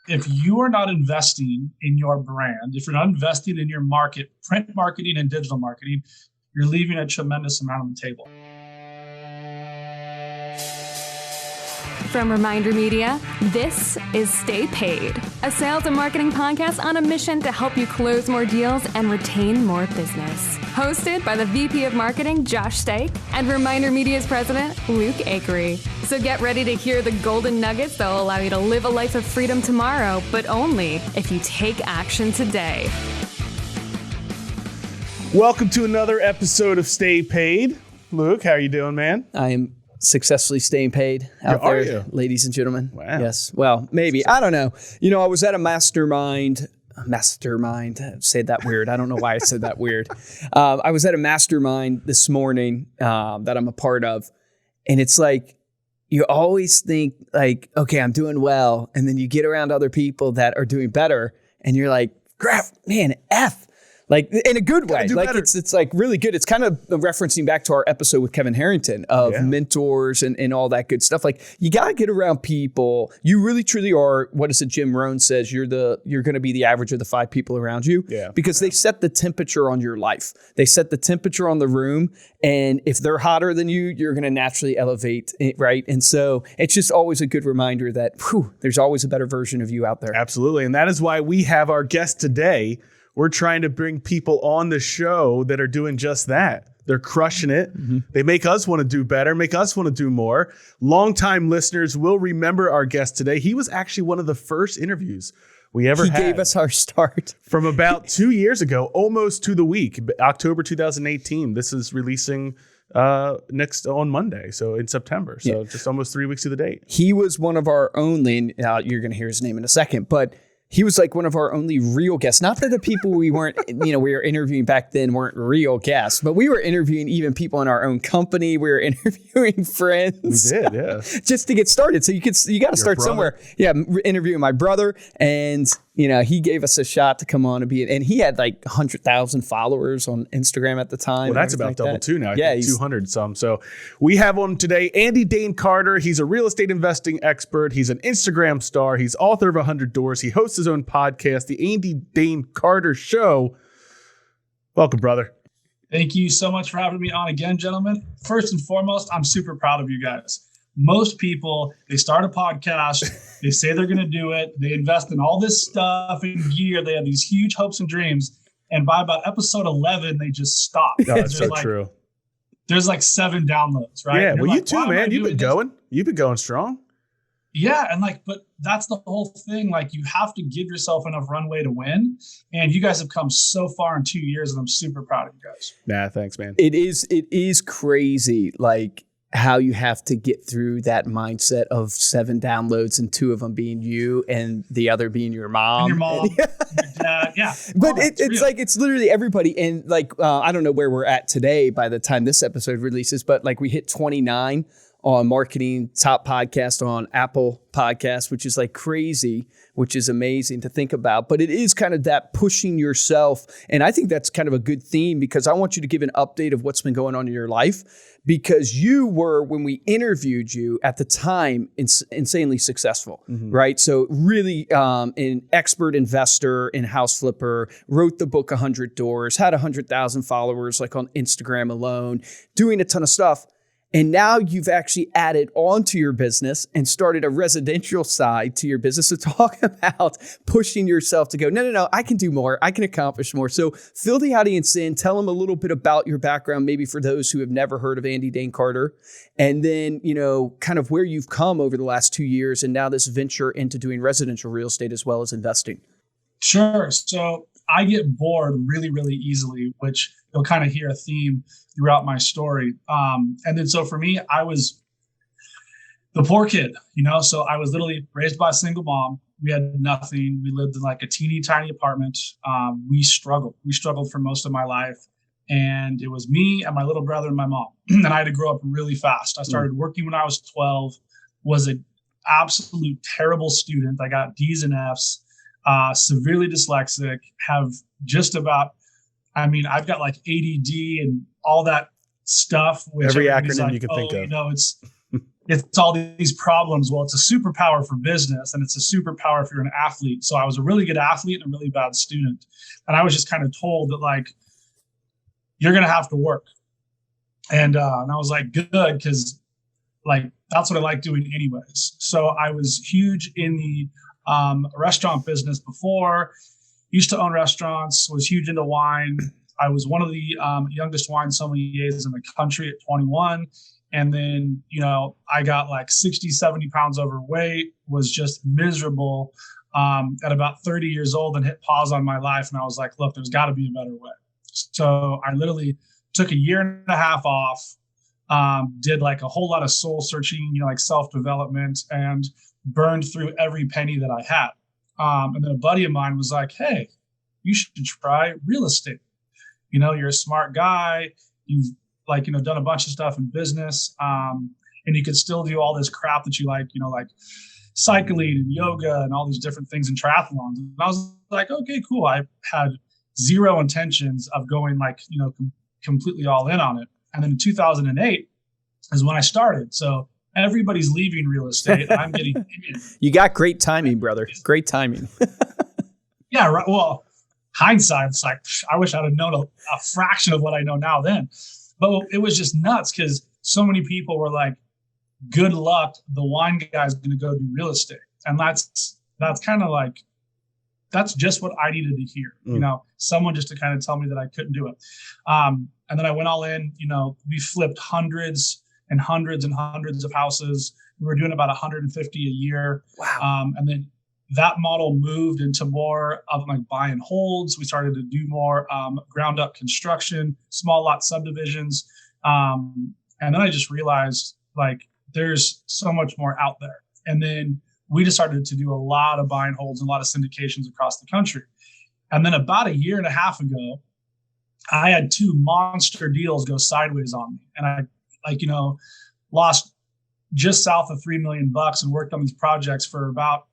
if you are not investing in your brand, if you're not investing in your market, print marketing and digital marketing, you're leaving a tremendous amount on the table. From ReminderMedia, this is Stay Paid, a sales and marketing podcast on a mission to help you close more deals and retain more business. Hosted by the VP of Marketing, Josh Stake, and ReminderMedia's president, Luke Akery. So get ready to hear the golden nuggets that will allow you to live a life of freedom tomorrow, but only if you take action today. Welcome to another episode of Stay Paid. Luke, how are you doing, man? I am successfully staying paid out there, ladies and gentlemen. Wow. Yes. Well, maybe. I don't know. You know, I was at a mastermind, say that weird. I don't know why I said that weird. I was at a mastermind this morning that I'm a part of. And it's like, you always think like, okay, I'm doing well. And then you get around other people that are doing better. And you're like, crap, man, F. Like in a good way, like it's like really good. It's kind of referencing back to our episode with Kevin Harrington of mentors and all that good stuff. Like you got to get around people. You really truly are. What is it? Jim Rohn says you're going to be the average of the 5 people around you. Yeah. Because they set the temperature on your life. They set the temperature on the room. And if they're hotter than you, you're going to naturally elevate it, right? And so it's just always a good reminder that there's always a better version of you out there. Absolutely. And that is why we have our guest today. We're trying to bring people on the show that are doing just that. They're crushing it. Mm-hmm. They make us want to do better, make us want to do more. Longtime listeners will remember our guest today. He was actually one of the first interviews we ever had. He gave us our start. From about 2 years ago, almost to the week, October 2018. This is releasing next on Monday, so in September. So just almost 3 weeks to the date. He was one of our only, and you're going to hear his name in a second, but he was like one of our only real guests. Not that the people we weren't, we were interviewing back then weren't real guests, but we were interviewing even people in our own company. We were interviewing friends. We did, yeah. Just to get started. So you got to start somewhere. Yeah, interviewing my brother, and he gave us a shot to come on and he had like 100,000 followers on Instagram at the time. Well, that's about like double too now. I think 200 some. So we have on today Andy Dane Carter. He's a real estate investing expert. He's an Instagram star. He's author of 100 Doors. He hosts his own podcast, The Andy Dane Carter Show. Welcome, brother. Thank you so much for having me on again, gentlemen. First and foremost, I'm super proud of you guys. Most people, they start a podcast, they say they're going to do it, they invest in all this stuff and gear, they have these huge hopes and dreams, and by about episode 11, they just stop. No, that's so true. There's like 7 downloads, right? Yeah, well, you too, man. You've been going. You've been going strong. Yeah, and but that's the whole thing. Like, you have to give yourself enough runway to win, and you guys have come so far in 2 years, and I'm super proud of you guys. Nah, thanks, man. It is crazy, like, how you have to get through that mindset of 7 downloads and 2 of them being you and the other being your mom. And your mom, your dad, yeah. But it's like, it's literally everybody. And like, I don't know where we're at today by the time this episode releases, but like we hit 29 on Marketing Top Podcast on Apple Podcasts, which is like crazy, which is amazing to think about. But it is kind of that pushing yourself. And I think that's kind of a good theme because I want you to give an update of what's been going on in your life. Because you were, when we interviewed you at the time, insanely successful, right? So really an expert investor in house flipper, wrote the book 100 Doors, had 100,000 followers like on Instagram alone, doing a ton of stuff. And now you've actually added on to your business and started a residential side to your business. So talk about pushing yourself to go, no, I can do more. I can accomplish more. So fill the audience in, tell them a little bit about your background, maybe for those who have never heard of Andy Dane Carter. And then, kind of where you've come over the last 2 years and now this venture into doing residential real estate as well as investing. Sure. So I get bored really, really easily, which you'll kind of hear a theme throughout my story. And then so for me, I was the poor kid, so I was literally raised by a single mom. We had nothing. We lived in like a teeny tiny apartment. We struggled for most of my life. And it was me and my little brother and my mom. And I had to grow up really fast. I started working when I was 12, was an absolute terrible student. I got D's and F's, severely dyslexic, have just about, I've got like ADD and all that stuff. Which every acronym you can think of. it's all these problems. Well, it's a superpower for business and it's a superpower if you're an athlete. So I was a really good athlete and a really bad student. And I was just kind of told that, like, you're going to have to work. And I was like, good, because like, that's what I like doing anyways. So I was huge in the restaurant business before, used to own restaurants, was huge into wine. I was one of the youngest wine sommeliers in the country at 21. And then, I got like 60, 70 pounds overweight, was just miserable at about 30 years old, and hit pause on my life. And I was like, look, there's got to be a better way. So I literally took a year and a half off, did like a whole lot of soul searching, like self-development, and burned through every penny that I had. And then a buddy of mine was like, hey, you should try real estate. You're a smart guy. You've done a bunch of stuff in business, and you could still do all this crap that you like, like cycling and yoga and all these different things in triathlons. And I was like, okay, cool. I had zero intentions of going completely all in on it. And then in 2008 is when I started. So everybody's leaving real estate. I'm getting in. You got great timing, brother. Great timing. Yeah, right. Well, hindsight, it's like, I wish I'd have known a fraction of what I know now then. But it was just nuts because so many people were like, good luck, the wine guy's going to go do real estate. And that's kind of like, that's just what I needed to hear, someone just to kind of tell me that I couldn't do it. And then I went all in, we flipped hundreds and hundreds and hundreds of houses. We were doing about 150 a year. Wow. And then that model moved into more of like buy and holds. We started to do more ground up construction, small lot subdivisions. And then I just realized like there's so much more out there. And then we just started to do a lot of buy and holds and a lot of syndications across the country. And then about a year and a half ago, I had 2 monster deals go sideways on me. And I, lost just south of $3 million and worked on these projects for about,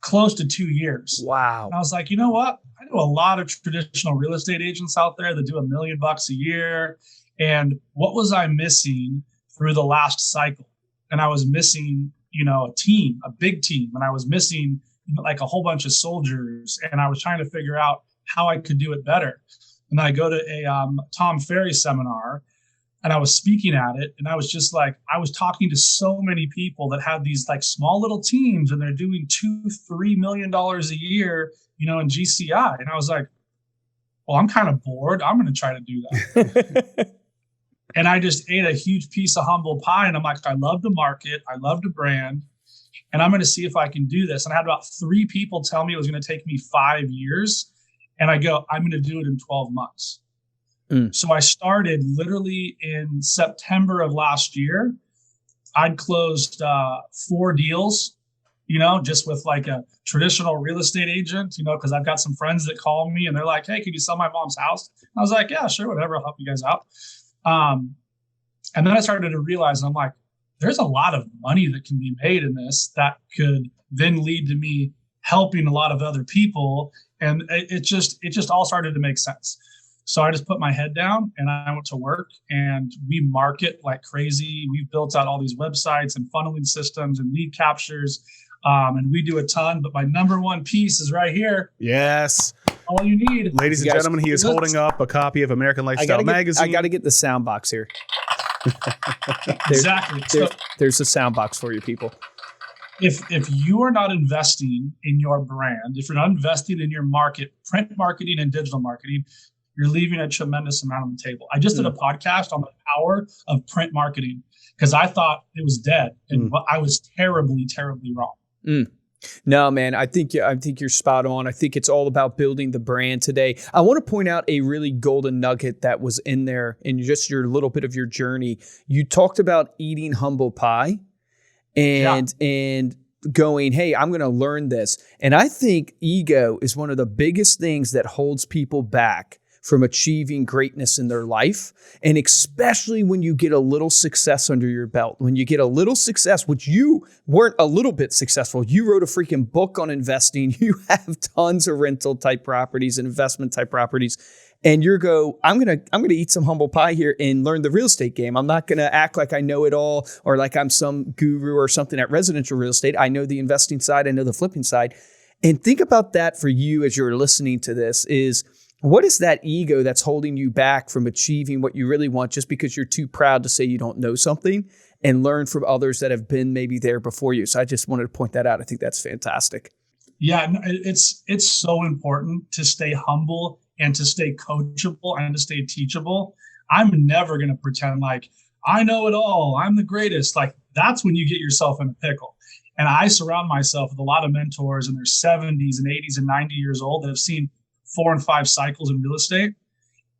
close to 2 years. Wow. And I was like, you know what? I know a lot of traditional real estate agents out there that do $1 million a year. And what was I missing through the last cycle? And I was missing, a team, a big team. And I was missing like a whole bunch of soldiers. And I was trying to figure out how I could do it better. And then I go to a Tom Ferry seminar, and I was speaking at it. And I was just like, I was talking to so many people that had these like small little teams, and they're doing $2-3 million a year, in GCI. And I was like, well, I'm kind of bored. I'm going to try to do that. And I just ate a huge piece of humble pie. And I'm like, I love to market. I love to brand. And I'm going to see if I can do this. And I had about 3 people tell me it was going to take me 5 years. And I go, I'm going to do it in 12 months. So I started literally in September of last year. I'd closed 4 deals, just with like a traditional real estate agent, because I've got some friends that call me and they're like, hey, can you sell my mom's house? I was like, yeah, sure, whatever. I'll help you guys out. And then I started to realize, I'm like, there's a lot of money that can be made in this that could then lead to me helping a lot of other people. And it just all started to make sense. So I just put my head down and I went to work, and we market like crazy. We've built out all these websites and funneling systems and lead captures. And we do a ton, but my number one piece is right here. Yes. All you need. Ladies and gentlemen, he is holding up a copy of American Lifestyle Magazine. I got to get the sound box here. Exactly. There's a sound box for you people. If you are not investing in your brand, if you're not investing in your market, print marketing and digital marketing, you're leaving a tremendous amount on the table. I just did a podcast on the power of print marketing because I thought it was dead, and I was terribly, terribly wrong. No, man, I think you're spot on. I think it's all about building the brand today. I want to point out a really golden nugget that was in there in just your little bit of your journey. You talked about eating humble pie and going, hey, I'm going to learn this. And I think ego is one of the biggest things that holds people back from achieving greatness in their life. And especially when you get a little success under your belt, when you get a little success, which you weren't a little bit successful. You wrote a freaking book on investing. You have tons of rental type properties and investment type properties. and I'm gonna eat some humble pie here and learn the real estate game. I'm not gonna act like I know it all or like I'm some guru or something at residential real estate. I know the investing side, I know the flipping side. And think about that for you as you're listening to this is, what is that ego that's holding you back from achieving what you really want just because you're too proud to say you don't know something and learn from others that have been maybe there before you? So I just wanted to point that out. I think that's fantastic. Yeah, it's so important to stay humble and to stay coachable and to stay teachable. I'm never going to pretend like I know it all. I'm the greatest. Like, that's when you get yourself in a pickle. And I surround myself with a lot of mentors in their 70s and 80s and 90 years old that have seen 4 and 5 cycles in real estate,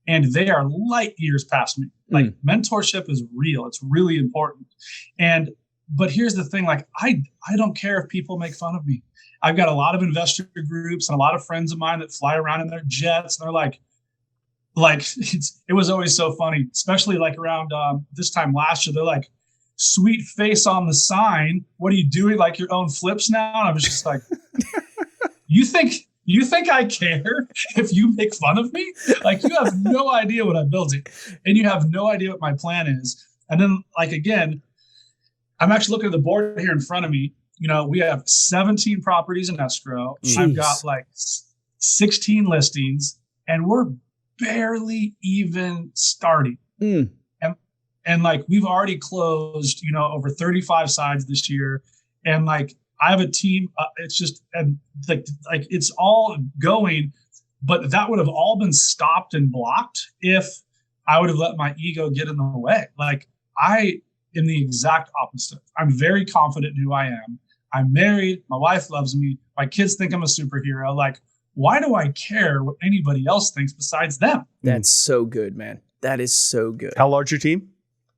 and they are light years past me. Like, mentorship is real. It's really important. But here's the thing, like, I don't care if people make fun of me. I've got a lot of investor groups and a lot of friends of mine that fly around in their jets, and they're like it was always so funny, especially like around this time last year. They're like, "Sweet face on the sign. What are you doing? Like your own flips now?" And I was just like, You think I care if you make fun of me? Like, you have no idea what I'm building, and you have no idea what my plan is. And then, like, again, I'm actually looking at the board here in front of me. You know, we have 17 properties in escrow. Jeez. I've got like 16 listings, and we're barely even starting. And like, we've already closed, you know, over 35 sides this year. And like, I have a team. It's just, and like it's all going, but that would have all been stopped and blocked if I would have let my ego get in the way. Like, I am the exact opposite. I'm very confident in who I am. I'm married. My wife loves me. My kids think I'm a superhero. Like, why do I care what anybody else thinks besides them? That's so good, man. That is so good. How large your team?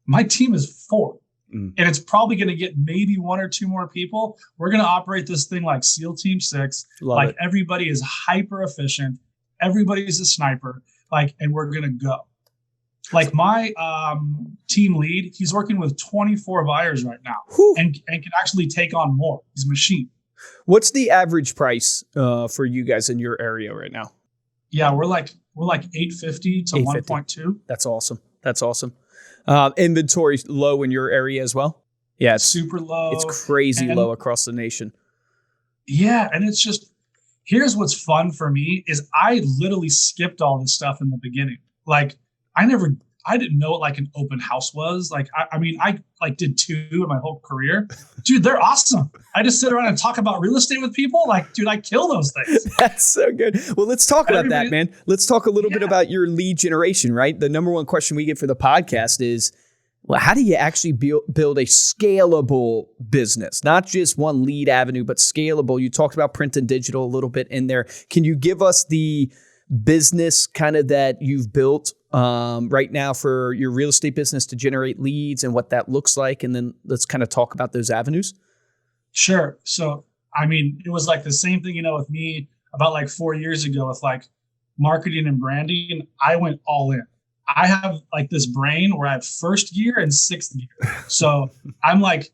My team is 4. And it's probably going to get maybe 1 or 2 more people. We're going to operate this thing like SEAL Team 6. Love it. Everybody is hyper efficient. Everybody's a sniper. Like, and we're going to go. Like, my team lead, he's working with 24 buyers right now. And can actually take on more. He's a machine. What's the average price for you guys in your area right now? Yeah, we're like 850 to 1.2. That's awesome. That's awesome. Inventory low in your area as well? Yeah, it's super low. It's crazy low across the nation. Yeah, and it's just, here's what's fun for me is I literally skipped all this stuff in the beginning. Like, I didn't know what like an open house was. Like, I mean, I like did 2 in my whole career. Dude, they're awesome. I just sit around and talk about real estate with people. Like, dude, I kill those things. That's so good. Well, let's talk about that, man. Let's talk a little bit about your lead generation, right? The number one question we get for the podcast is, well, how do you actually build a scalable business? Not just one lead avenue, but scalable. You talked about print and digital a little bit in there. Can you give us the business kind of that you've built right now for your real estate business to generate leads and what that looks like? And then let's kind of talk about those avenues. Sure. So, I mean, it was like the same thing, you know, with me about like 4 years ago with like marketing and branding. I went all in. I have like this brain where I have first gear and sixth gear. So I'm like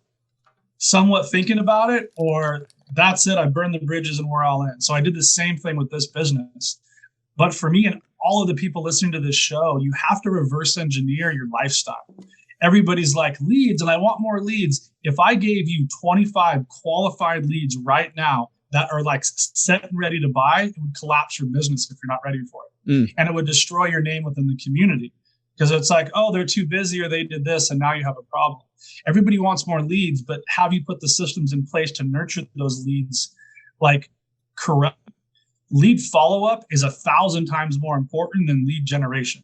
somewhat thinking about it, or that's it. I burn the bridges and we're all in. So I did the same thing with this business. But for me and all of the people listening to this show, you have to reverse engineer your lifestyle. Everybody's like, leads, and I want more leads. If I gave you 25 qualified leads right now that are like set and ready to buy, it would collapse your business if you're not ready for it. And it would destroy your name within the community, because it's like, oh, they're too busy or they did this and now you have a problem. Everybody wants more leads, but have you put the systems in place to nurture those leads like correct? Lead follow-up is 1,000 times more important than lead generation.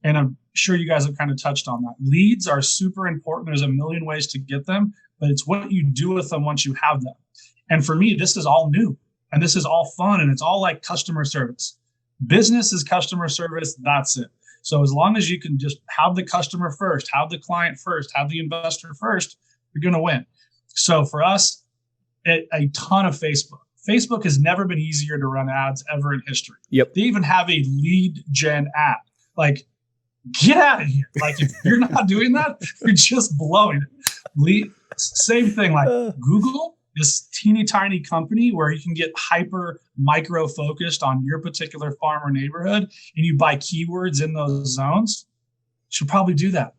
And I'm sure you guys have kind of touched on that. Leads are super important. There's a million ways to get them, but it's what you do with them once you have them. And for me, this is all new and this is all fun and it's all like customer service. Business is customer service. That's it. So as long as you can just have the customer first, have the client first, have the investor first, you're going to win. So for us, a ton of Facebook. Facebook has never been easier to run ads ever in history. Yep. They even have a lead gen ad. Like, get out of here. Like, if you're not doing that, you're just blowing it. Same thing like Google. this teeny tiny company where you can get hyper micro focused on your particular farm or neighborhood, and you buy keywords in those zones, should probably do that.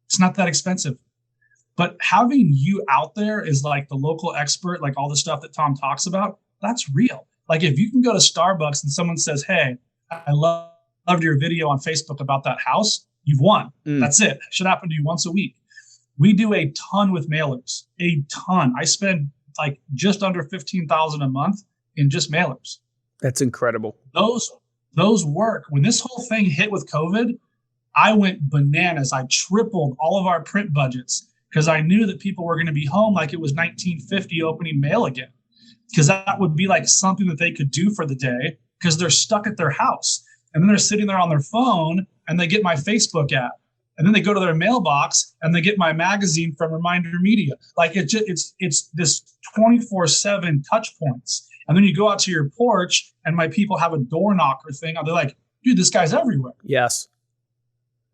It's not that expensive. But having you out there is like the local expert, like all the stuff that Tom talks about, that's real. Like if you can go to Starbucks and someone says, hey, I loved your video on Facebook about that house, you've won. That's it. It should happen to you once a week. We do a ton with mailers, a ton. I spend like just under $15,000 a month in just mailers. That's incredible. Those work. When this whole thing hit with COVID, I went bananas. I tripled all of our print budgets because I knew that people were going to be home like it was 1950 opening mail again, because that would be like something that they could do for the day because they're stuck at their house. And then they're sitting there on their phone and they get my Facebook app. And then they go to their mailbox and they get my magazine from ReminderMedia. Like it's this 24/7 touch points. And then you go out to your porch and my people have a door knocker thing. They're like, dude, this guy's everywhere. Yes.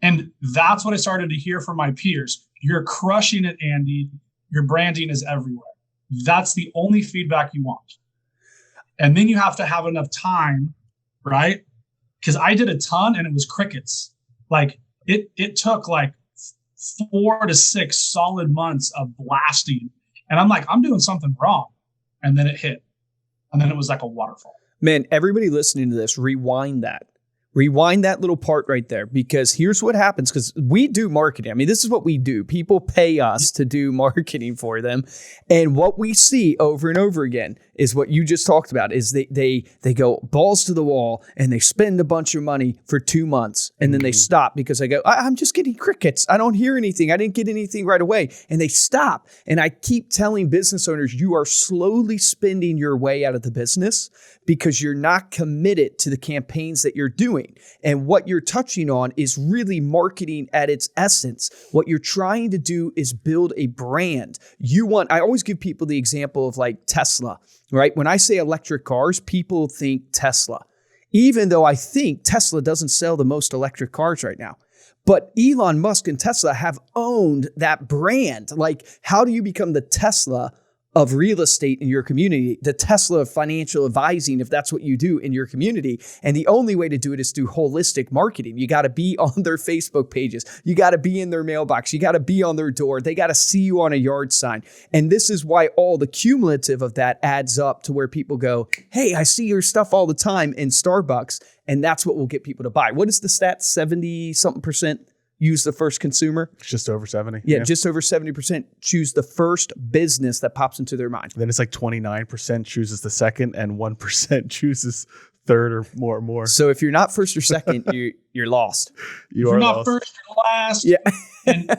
And that's what I started to hear from my peers. You're crushing it, Andy. Your branding is everywhere. That's the only feedback you want. And then you have to have enough time, right? Because I did a ton and it was crickets. Like it took like 4 to 6 solid months of blasting. And I'm like, I'm doing something wrong. And then it hit. And then it was like a waterfall. Man, everybody listening to this, rewind that. Rewind that little part right there, because here's what happens, because we do marketing. I mean, this is what we do. People pay us to do marketing for them. And what we see over and over again is what you just talked about, is they go balls to the wall and they spend a bunch of money for 2 months and then they stop because they go, I'm just getting crickets. I don't hear anything. I didn't get anything right away. And they stop. And I keep telling business owners, you are slowly spending your way out of the business because you're not committed to the campaigns that you're doing. And what you're touching on is really marketing at its essence. What you're trying to do is build a brand. I always give people the example of like Tesla, right? When I say electric cars, people think Tesla, even though I think Tesla doesn't sell the most electric cars right now. But Elon Musk and Tesla have owned that brand. Like, how do you become the Tesla of real estate in your community, the Tesla of financial advising, if that's what you do in your community? And the only way to do it is through holistic marketing. You got to be on their Facebook pages. You got to be in their mailbox. You got to be on their door. They got to see you on a yard sign. And this is why all the cumulative of that adds up to where people go, hey, I see your stuff all the time in Starbucks. And that's what will get people to buy. What is the stat? 70-something% use the first consumer? It's just over 70. Yeah, just over 70% choose the first business that pops into their mind. Then it's like 29% chooses the second and 1% chooses third or more. So if you're not first or second, you're lost. You're not first or last. Yeah. And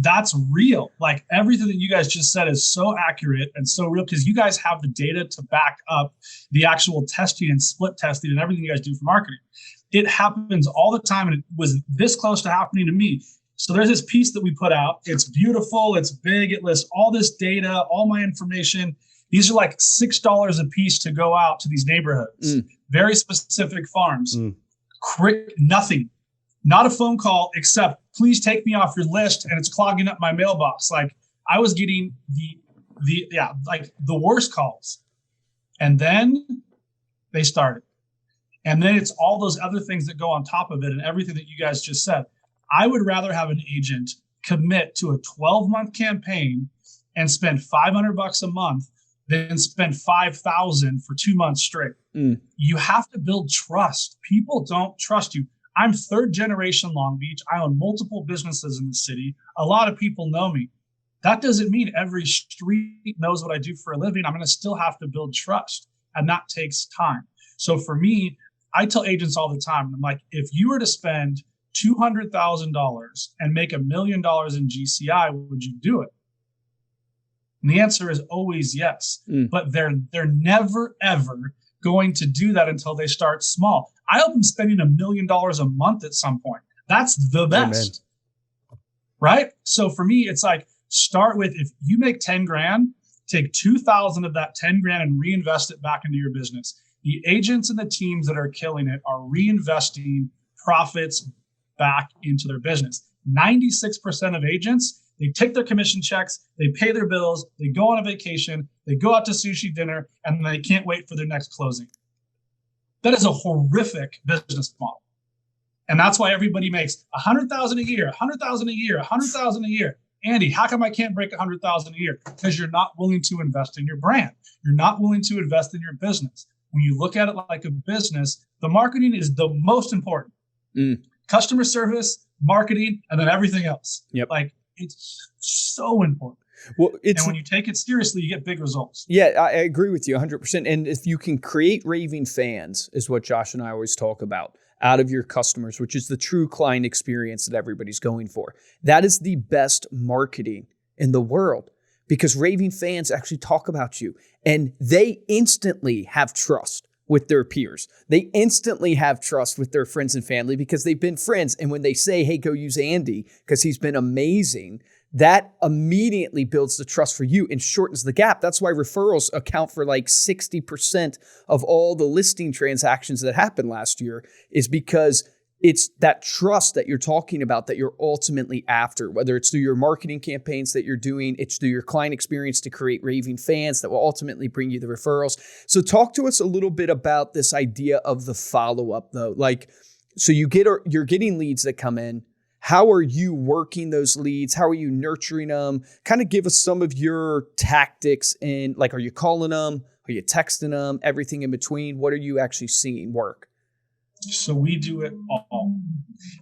that's real. Like everything that you guys just said is so accurate and so real, because you guys have the data to back up the actual testing and split testing and everything you guys do for marketing. It happens all the time, and it was this close to happening to me. So there's this piece that we put out. It's beautiful. It's big. It lists all this data, all my information. These are like $6 a piece to go out to these neighborhoods, very specific farms. Nothing, not a phone call, except please take me off your list, and it's clogging up my mailbox. Like I was getting the worst calls. And then they started. And then it's all those other things that go on top of it and everything that you guys just said. I would rather have an agent commit to a 12-month campaign and spend $500 a month than spend $5,000 for 2 months straight. You have to build trust. People don't trust you. I'm 3rd generation Long Beach. I own multiple businesses in the city. A lot of people know me. That doesn't mean every street knows what I do for a living. I'm going to still have to build trust, and that takes time. So for me, I tell agents all the time, I'm like, if you were to spend $200,000 and make $1 million in GCI, would you do it? And the answer is always yes. But they're never, ever going to do that until they start small. I hope I'm spending $1 million a month at some point. That's the best. Amen. Right? So for me, it's like, start with, if you make 10 grand, take 2,000 of that 10 grand and reinvest it back into your business. The agents and the teams that are killing it are reinvesting profits back into their business. 96% of agents, They take their commission checks, they pay their bills, they go on a vacation, they go out to sushi dinner, and they can't wait for their next closing. That is a horrific business model. And that's why everybody makes $100,000 a year, $100,000 a year, $100,000 a year. Andy, how come I can't break $100,000 a year? Because you're not willing to invest in your brand. You're not willing to invest in your business. When you look at it like a business, the marketing is the most important. Customer service, marketing, and then everything else. Like, it's so important. Well, and when you take it seriously, you get big results. Yeah, I agree with you 100%. And if you can create raving fans, is what Josh and I always talk about, out of your customers, which is the true client experience that everybody's going for. That is the best marketing in the world, because raving fans actually talk about you and they instantly have trust with their peers. They instantly have trust with their friends and family because they've been friends. And when they say, hey, go use Andy because he's been amazing, that immediately builds the trust for you and shortens the gap. That's why referrals account for like 60% of all the listing transactions that happened last year, is because it's that trust that you're talking about that you're ultimately after, whether it's through your marketing campaigns that you're doing, it's through your client experience to create raving fans that will ultimately bring you the referrals. So talk to us a little bit about this idea of the follow-up though. Like, so you're getting leads that come in. How are you working those leads? How are you nurturing them? Kind of give us some of your tactics, and like, are you calling them? Are you texting them? Everything in between? What are you actually seeing work? So we do it all,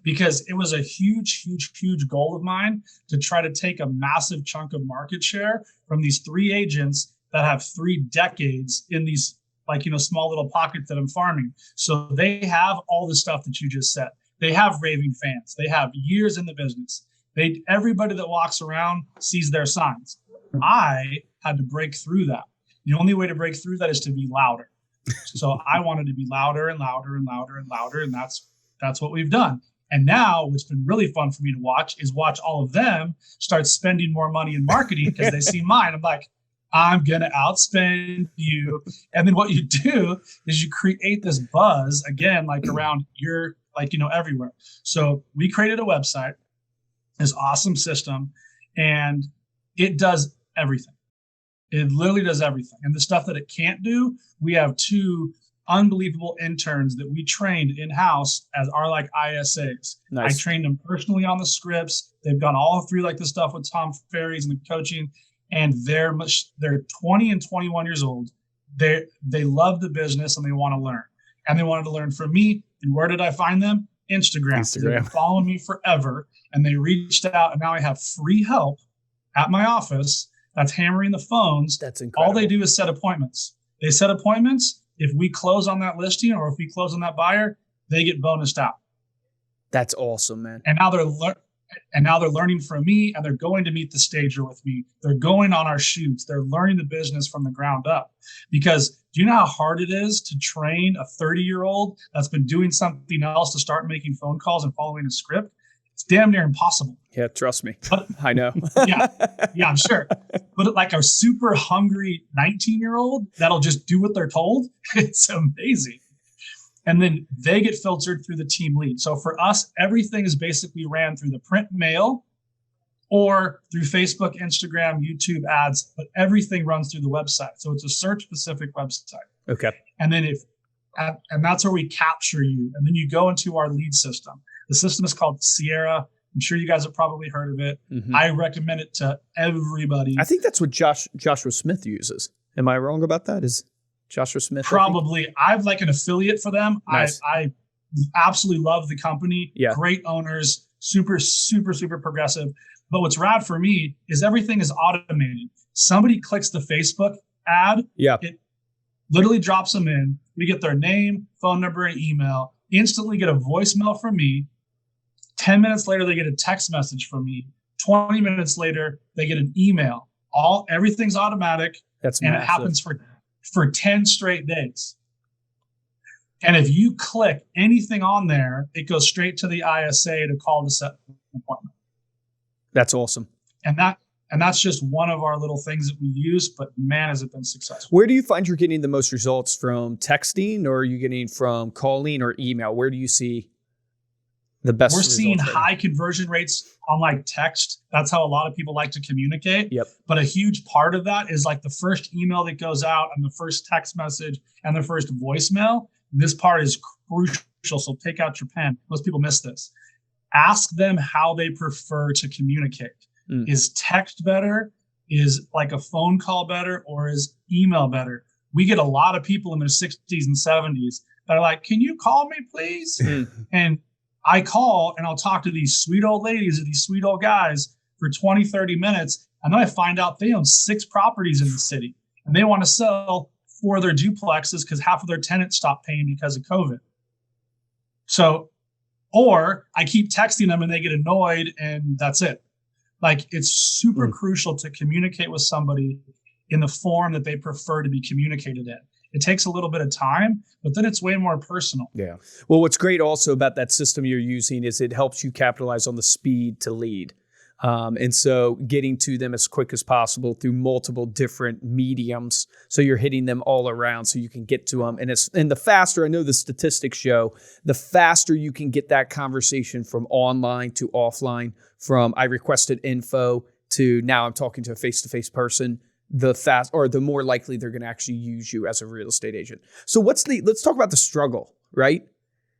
because it was a huge, huge, huge goal of mine to try to take a massive chunk of market share from these 3 agents that have 3 decades in these, like, small little pockets that I'm farming. So they have all the stuff that you just said. They have raving fans. They have years in the business. Everybody that walks around sees their signs. I had to break through that. The only way to break through that is to be louder. So I wanted to be louder and louder and louder and louder. And that's what we've done. And now what's been really fun for me to watch all of them start spending more money in marketing because they see mine. I'm like, I'm going to outspend you. And then what you do is you create this buzz again, like around your, everywhere. So we created a website, this awesome system, and it does everything. It literally does everything. And the stuff that it can't do, we have 2 unbelievable interns that we trained in-house as our like ISAs. Nice. I trained them personally on the scripts. They've gone all through like the stuff with Tom Ferry's and the coaching. And they're 20 and 21 years old. They love the business and they want to learn. And they wanted to learn from me. And where did I find them? Instagram. They've been following me forever. And they reached out, and now I have free help at my office that's hammering the phones. That's incredible. All they do is set appointments. They set appointments. If we close on that listing or if we close on that buyer, they get bonused out. That's awesome, man. And now they're learning from me, and they're going to meet the stager with me. They're going on our shoots. They're learning the business from the ground up. Because do you know how hard it is to train a 30-year-old that's been doing something else to start making phone calls and following a script? It's damn near impossible. Yeah, trust me. But, I know. yeah, I'm sure. But like a super hungry 19-year-old that'll just do what they're told, it's amazing. And then they get filtered through the team lead. So for us, everything is basically ran through the print mail or through Facebook, Instagram, YouTube ads, but everything runs through the website. So it's a search-specific website. Okay. And then and that's where we capture you. And then you go into our lead system. The system is called Sierra. I'm sure you guys have probably heard of it. Mm-hmm. I recommend it to everybody. I think that's what Joshua Smith uses. Am I wrong about that? Is Joshua Smith? Probably. I'm like an affiliate for them. Nice. I absolutely love the company. Yeah. Great owners. Super, super, super progressive. But what's rad for me is everything is automated. Somebody clicks the Facebook ad. Yeah. It literally drops them in. We get their name, phone number, and email. Instantly get a voicemail from me. 10 minutes later, they get a text message from me. 20 minutes later, they get an email. Everything's automatic. That's and massive. It happens for 10 straight days. And if you click anything on there, it goes straight to the ISA to call to set an appointment. That's awesome. And that's just one of our little things that we use, but man, has it been successful. Where do you find you're getting the most results from? Texting, or are you getting from calling or email? Where do you see The best. We're seeing results right high conversion rates on like text. That's how a lot of people like to communicate. Yep. But a huge part of that is like the first email that goes out and the first text message and the first voicemail. This part is crucial. So take out your pen. Most people miss this. Ask them how they prefer to communicate. Is text better? Is like a phone call better? Or is email better? We get a lot of people in their 60s and 70s that are like, can you call me, please? And I call and I'll talk to these sweet old ladies or these sweet old guys for 20, 30 minutes. And then I find out they own 6 properties in the city and they want to sell 4 of their duplexes because half of their tenants stopped paying because of COVID. So, or I keep texting them and they get annoyed and that's it. Like it's super crucial to communicate with somebody in the form that they prefer to be communicated in. It takes a little bit of time, but then it's way more personal. Yeah. Well, what's great also about that system you're using is it helps you capitalize on the speed to lead. And so getting to them as quick as possible through multiple different mediums. So you're hitting them all around so you can get to them. And the faster, I know the statistics show, the faster you can get that conversation from online to offline, from I requested info to now I'm talking to a face-to-face person, the more likely they're going to actually use you as a real estate agent. So let's talk about the struggle, right?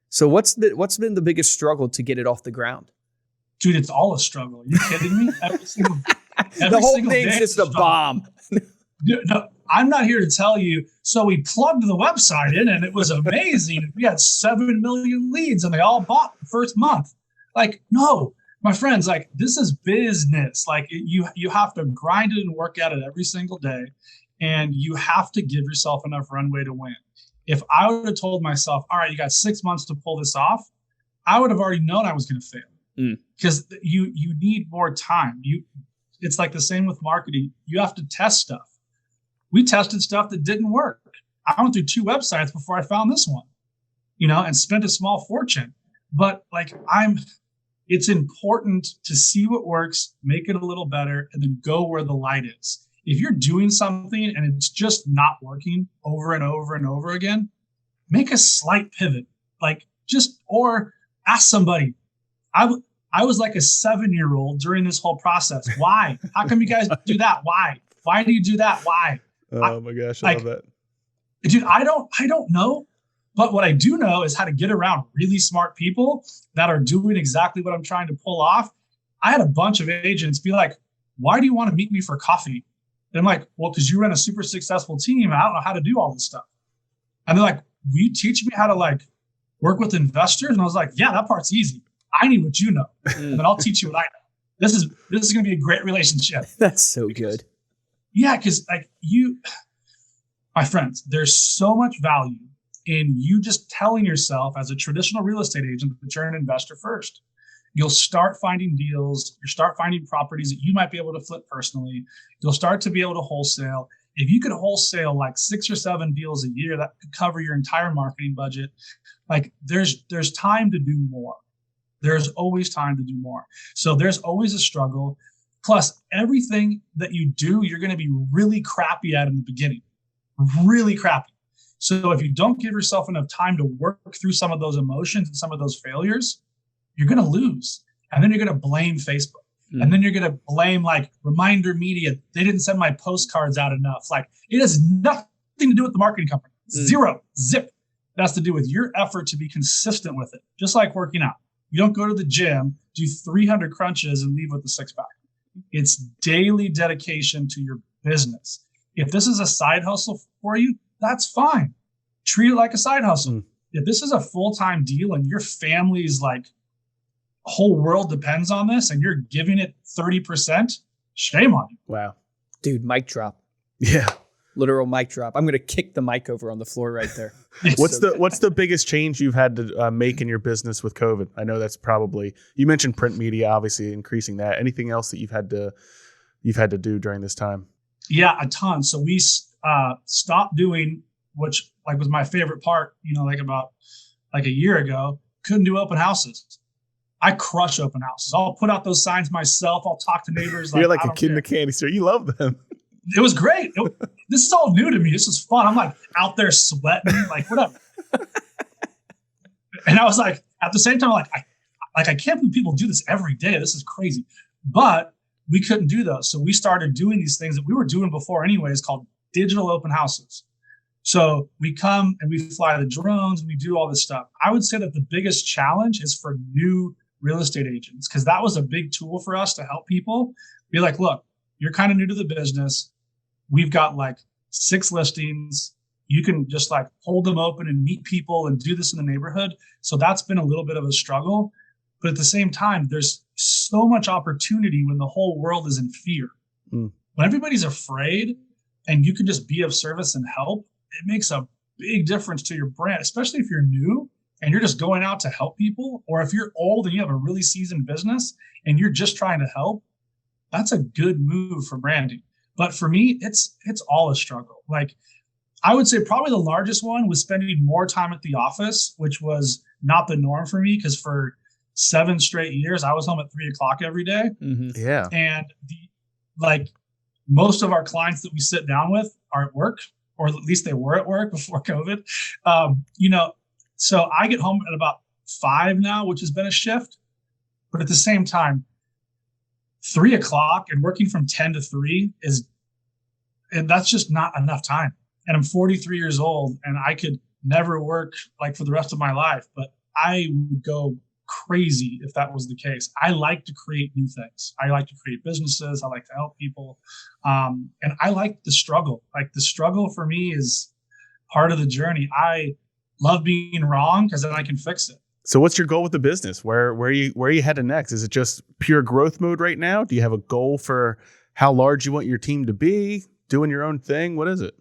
So what's been the biggest struggle to get it off the ground? Dude, it's all a struggle. Are you kidding me? The whole thing's just a bomb. Dude, no, I'm not here to tell you. So we plugged the website in and it was amazing. We had 7 million leads and they all bought the first month. Like, no, my friends, like this is business. Like you have to grind it and work at it every single day. And you have to give yourself enough runway to win. If I would have told myself, all right, you got 6 months to pull this off, I would have already known I was going to fail. Because you need more time. It's like the same with marketing. You have to test stuff. We tested stuff that didn't work. I went through 2 websites before I found this one, and spent a small fortune. But like it's important to see what works, make it a little better, and then go where the light is. If you're doing something and it's just not working over and over and over again, make a slight pivot. Or ask somebody. I was like a 7-year-old during this whole process. Why? How come you guys do that? Why? Why do you do that? Why? Oh my gosh, I love that. Dude, I don't know. But what I do know is how to get around really smart people that are doing exactly what I'm trying to pull off. I had a bunch of agents be like, why do you want to meet me for coffee? And I'm like, well, because you run a super successful team. I don't know how to do all this stuff. And they're like, will you teach me how to work with investors? And I was like, yeah, that part's easy. I need what you know. And then I'll teach you what I know. This is going to be a great relationship. That's so good. Yeah, because my friends, there's so much value in you just telling yourself as a traditional real estate agent that you're an investor first. You'll start finding deals. You'll start finding properties that you might be able to flip personally. You'll start to be able to wholesale. If you could wholesale 6 or 7 deals a year, that could cover your entire marketing budget. There's time to do more. There's always time to do more. So there's always a struggle. Plus, everything that you do, you're going to be really crappy at in the beginning. Really crappy. So if you don't give yourself enough time to work through some of those emotions and some of those failures, you're going to lose. And then you're going to blame Facebook. And then you're going to blame ReminderMedia. They didn't send my postcards out enough. It has nothing to do with the marketing company. Zero. Zip. It has to do with your effort to be consistent with it. Just like working out. You don't go to the gym, do 300 crunches and leave with a 6-pack. It's daily dedication to your business. If this is a side hustle for you, that's fine. Treat it like a side hustle. If this is a full-time deal and your family's whole world depends on this and you're giving it 30%, shame on you. Wow. Dude, mic drop. Yeah. Literal mic drop. I'm going to kick the mic over on the floor right there. What's the biggest change you've had to make in your business with COVID? I know that's probably, you mentioned print media, obviously increasing that. Anything else that you've had to do during this time? Yeah, a ton. So we stopped doing, which was my favorite part, about a year ago, couldn't do open houses. I crush open houses. I'll put out those signs myself. I'll talk to neighbors. You're like a kid in a candy store. You love them. It was great. This is all new to me. This was fun. I'm out there sweating, whatever. And I was at the same time, like, I can't believe people do this every day. This is crazy. But we couldn't do those. So we started doing these things that we were doing before anyways, called digital open houses. So we come and we fly the drones and we do all this stuff. I would say that the biggest challenge is for new real estate agents, because that was a big tool for us to help people be like, look, you're kind of new to the business. We've got like 6 listings. You can just like hold them open and meet people and do this in the neighborhood. So that's been a little bit of a struggle. But at the same time, there's so much opportunity when the whole world is in fear. When everybody's afraid and you can just be of service and help, it makes a big difference to your brand, especially if you're new and you're just going out to help people. Or if you're old and you have a really seasoned business and you're just trying to help, that's a good move for branding. But for me, it's all a struggle. Like, I would say probably the largest one was spending more time at the office, which was not the norm for me, because for 7 straight years, I was home at 3:00 every day. Yeah. And most of our clients that we sit down with are at work, or at least they were at work before COVID. So I get home at about 5 now, which has been a shift. But at the same time, 3:00 and working from 10 to 3 and that's just not enough time. And I'm 43 years old and I could never work like for the rest of my life, but I would go crazy if that was the case. I like to create new things. I like to create businesses. I like to help people. And I like the struggle. Like, the struggle for me is part of the journey. I love being wrong because then I can fix it. So what's your goal with the business? Where are you headed next? Is it just pure growth mode right now? Do you have a goal for how large you want your team to be, doing your own thing? What is it?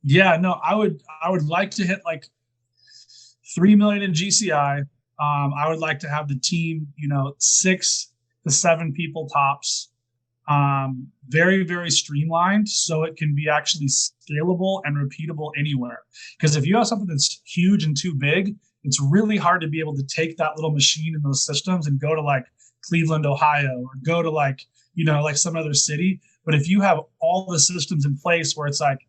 Yeah, no, I would like to hit like 3 million in GCI. I would like to have the team, 6 to 7 people tops. Very, very streamlined, so it can be actually scalable and repeatable anywhere. Because if you have something that's huge and too big, it's really hard to be able to take that little machine and those systems and go to like Cleveland, Ohio, or go to like some other city. But if you have all the systems in place where it's like,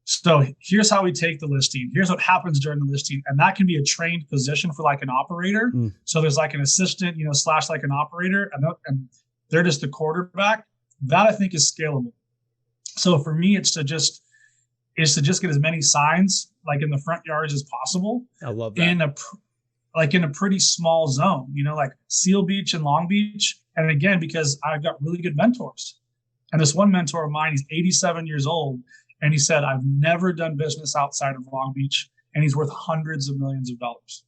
so here's how we take the listing, here's what happens during the listing, and that can be a trained position for like an operator. So there's like an assistant, / like an operator, and they're just the quarterback. That I think is scalable. So for me, it's to just get as many signs like in the front yards as possible. I love that. In a pretty small zone, like Seal Beach and Long Beach. And again, because I've got really good mentors. And this one mentor of mine, he's 87 years old. And he said, I've never done business outside of Long Beach. And he's worth hundreds of millions of dollars.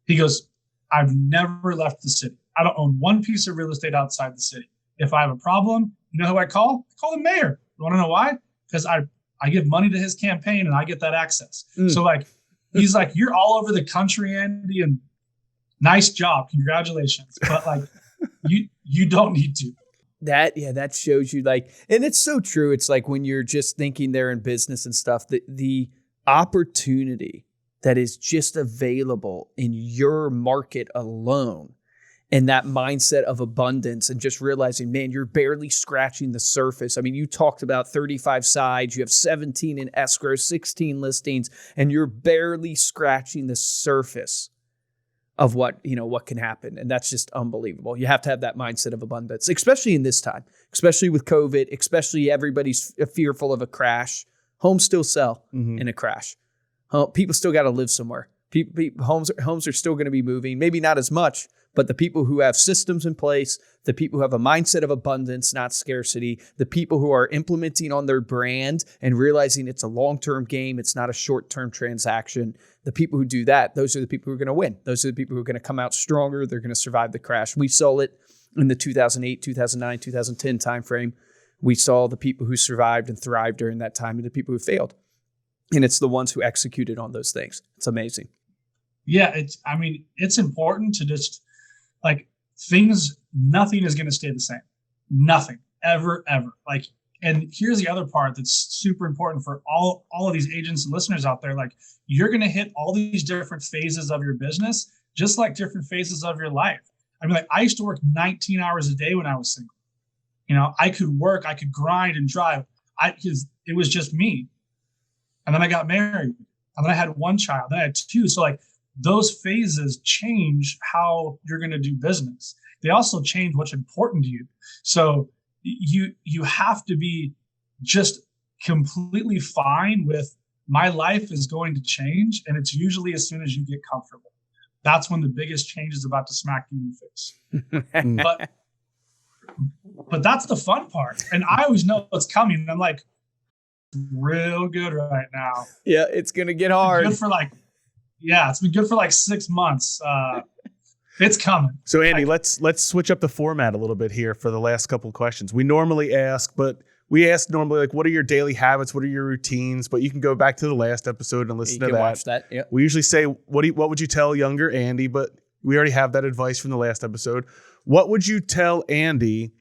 He goes, I've never left the city. I don't own one piece of real estate outside the city. If I have a problem, you know who I call? I call the mayor. You want to know why? Because I give money to his campaign and I get that access. So like, he's like, you're all over the country, Andy, and nice job. Congratulations. But like, you don't need to. That shows you, like, and it's so true. It's like when you're just thinking they're in business and stuff, the opportunity that is just available in your market alone, and that mindset of abundance, and just realizing, man, you're barely scratching the surface. I mean, you talked about 35 sides, you have 17 in escrow, 16 listings, and you're barely scratching the surface of what can happen. And that's just unbelievable. You have to have that mindset of abundance, especially in this time, especially with COVID, especially everybody's fearful of a crash. Homes still sell in a crash. People still got to live somewhere. Homes are still going to be moving, maybe not as much, but the people who have systems in place, the people who have a mindset of abundance, not scarcity, the people who are implementing on their brand and realizing it's a long-term game, it's not a short-term transaction. The people who do that, those are the people who are going to win. Those are the people who are going to come out stronger. They're going to survive the crash. We saw it in the 2008, 2009, 2010 timeframe. We saw the people who survived and thrived during that time and the people who failed. And it's the ones who executed on those things. It's amazing. Yeah, it's important to just like nothing is going to stay the same. Nothing, ever. Like, and here's the other part that's super important for all of these agents and listeners out there. Like, you're going to hit all these different phases of your business, just like different phases of your life. I mean, like, I used to work 19 hours a day when I was single. I could work, I could grind and drive. Because it was just me. And then I got married. And then I had one child. Then I had 2. So like, those phases change how you're going to do business. They also change what's important to you. So you have to be just completely fine with, my life is going to change, and it's usually as soon as you get comfortable. That's when the biggest change is about to smack you in the face. But that's the fun part. And I always know what's coming. And I'm like, real good right now. Yeah, it's going to get hard. It's been good for like 6 months. It's coming. So Andy, let's switch up the format a little bit here for the last couple of questions. We normally ask, like, what are your daily habits? What are your routines? But you can go back to the last episode and listen to that. Watch that. Yep. We usually say, what would you tell younger Andy? But we already have that advice from the last episode. What would you tell Andy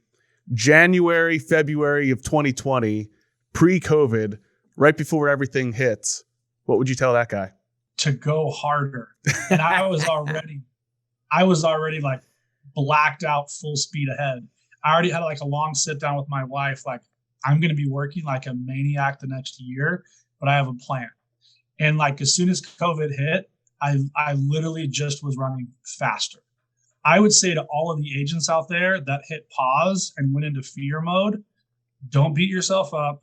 January, February of 2020, pre-COVID, right before everything hits? What would you tell that guy? To go harder. And I was already like blacked out, full speed ahead. I already had like a long sit down with my wife. Like, I'm going to be working like a maniac the next year, but I have a plan. And like, as soon as COVID hit, I literally just was running faster. I would say to all of the agents out there that hit pause and went into fear mode, don't beat yourself up.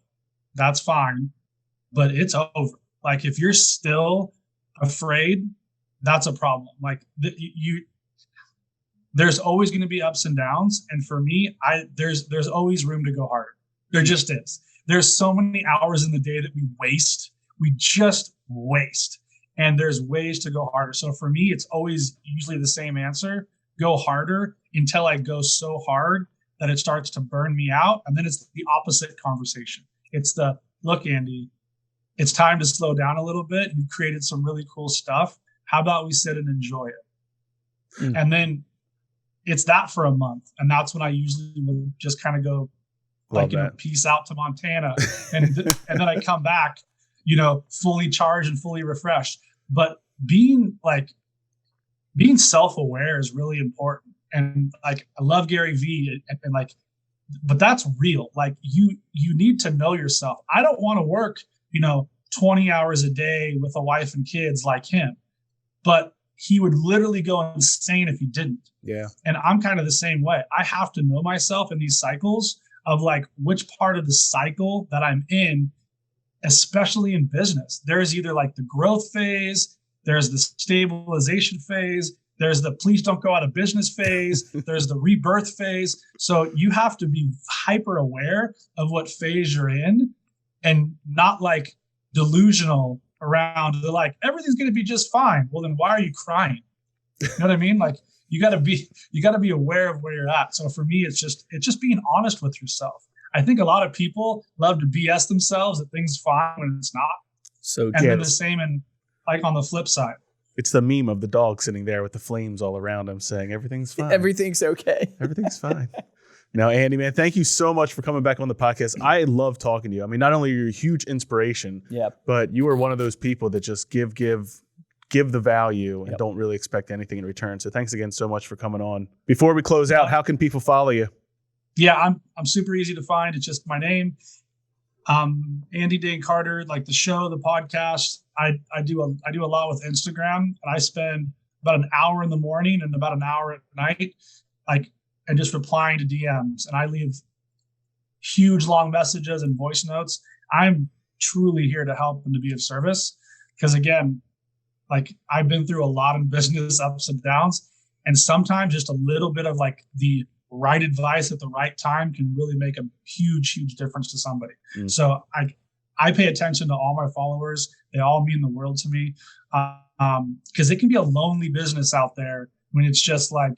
That's fine, but it's over. Like, if you're still afraid, that's a problem. Like, there's always going to be ups and downs. And for me, there's always room to go harder. There just is. There's so many hours in the day that we just waste. And there's ways to go harder. So for me, it's always usually the same answer: go harder until I go so hard that it starts to burn me out. And then it's the opposite conversation. It's look, Andy, it's time to slow down a little bit. You've created some really cool stuff. How about we sit and enjoy it? And then it's that for a month. And that's when I usually will just kind of go, peace out to Montana. And then I come back, fully charged and fully refreshed. But being self-aware is really important. And like, I love Gary Vee and like, but that's real. Like, you need to know yourself. I don't want to work, 20 hours a day with a wife and kids like him, but he would literally go insane if he didn't. Yeah. And I'm kind of the same way. I have to know myself in these cycles of like, which part of the cycle that I'm in, especially in business. There's either like the growth phase, there's the stabilization phase, there's the please don't go out of business phase, there's the rebirth phase. So you have to be hyper aware of what phase you're in, and not like delusional around. They're like, everything's going to be just fine. Well, then why are you crying? You know what I mean? Like, you got to be aware of where you're at. So for me, it's just being honest with yourself. I think a lot of people love to BS themselves that things are fine when it's not. So, and then the same on the flip side. It's the meme of the dog sitting there with the flames all around him saying, everything's fine. Everything's okay. Everything's fine. Now, Andy, man, thank you so much for coming back on the podcast. I love talking to you. I mean, not only are you a huge inspiration, but you are one of those people that just give the value and don't really expect anything in return. So thanks again so much for coming on. Before we close out, how can people follow you? Yeah, I'm super easy to find. It's just my name. Andy Dane Carter, like the show, the podcast. I do a lot with Instagram, and I spend about an hour in the morning and about an hour at night, and just replying to DMs. And I leave huge long messages and voice notes. I'm truly here to help and to be of service. Because again, like, I've been through a lot of business ups and downs, and sometimes just a little bit of like the right advice at the right time can really make a huge, huge difference to somebody. So I pay attention to all my followers. They all mean the world to me. Because it can be a lonely business out there when it's just like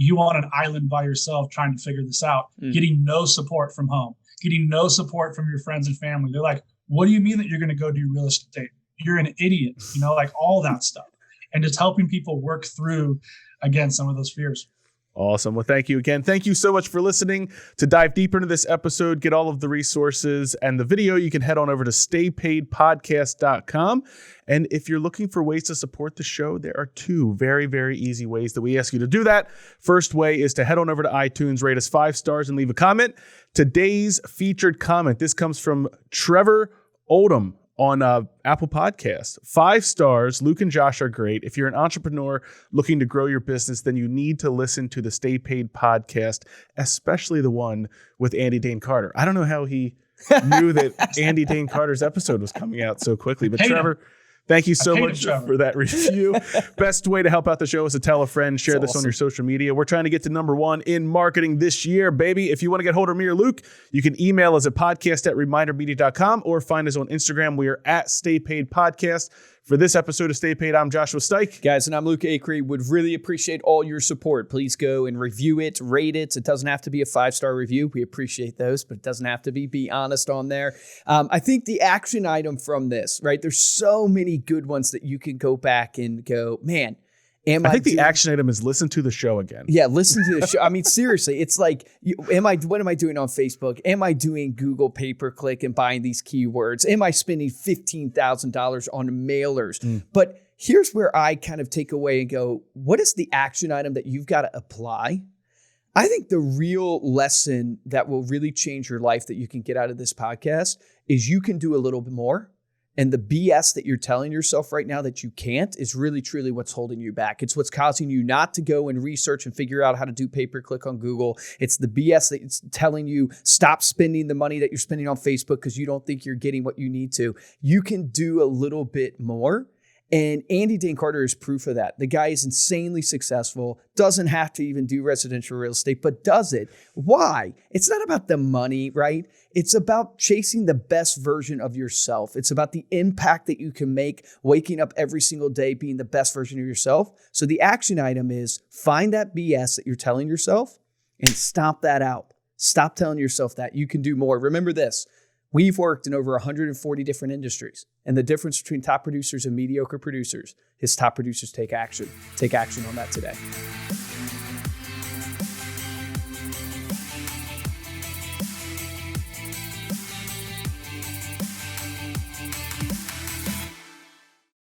you on an island by yourself trying to figure this out, getting no support from home, getting no support from your friends and family. They're like, what do you mean that you're going to go do real estate? You're an idiot, like all that stuff. And just helping people work through, again, some of those fears. Awesome. Well, thank you again. Thank you so much for listening. To dive deeper into this episode, get all of the resources and the video, you can head on over to staypaidpodcast.com. And if you're looking for ways to support the show, there are two very, very easy ways that we ask you to do that. First way is to head on over to iTunes, rate us 5 stars, and leave a comment. Today's featured comment, this comes from Trevor Oldham. on Apple Podcasts. 5 stars. Luke and Josh are great. If you're an entrepreneur looking to grow your business, then you need to listen to the Stay Paid podcast, especially the one with Andy Dane Carter. I don't know how he knew that Andy Dane Carter's episode was coming out so quickly, but Trevor, thank you so much for that review. Best way to help out the show is to tell a friend, share this on your social media. We're trying to get to number 1 in marketing this year, baby. If you want to get hold of me or Luke, you can email us at podcast@remindermedia.com or find us on Instagram. We are at Stay Paid Podcast. For this episode of Stay Paid, I'm Joshua Stike. Guys, and I'm Luke Acree. Would really appreciate all your support. Please go and review it, rate it. It doesn't have to be a 5-star review. We appreciate those, but it doesn't have to be. Be honest on there. I think the action item from this, right? There's so many good ones that you can go back and go, man, I think the action item is listen to the show again. Yeah, listen to the show. I mean, seriously, it's like, what am I doing on Facebook? Am I doing Google pay-per-click and buying these keywords? Am I spending $15,000 on mailers? But here's where I kind of take away and go, what is the action item that you've got to apply? I think the real lesson that will really change your life that you can get out of this podcast is you can do a little bit more. And the BS that you're telling yourself right now that you can't is really, truly what's holding you back. It's what's causing you not to go and research and figure out how to do pay-per-click on Google. It's the BS that's telling you stop spending the money that you're spending on Facebook because you don't think you're getting what you need to. You can do a little bit more. And Andy Dane Carter is proof of that. The guy is insanely successful, doesn't have to even do residential real estate, but does it. Why? It's not about the money, right? It's about chasing the best version of yourself. It's about the impact that you can make waking up every single day being the best version of yourself. So the action item is find that BS that you're telling yourself and stomp that out. Stop telling yourself that you can do more. Remember this. We've worked in over 140 different industries, and the difference between top producers and mediocre producers is top producers take action. Take action on that today.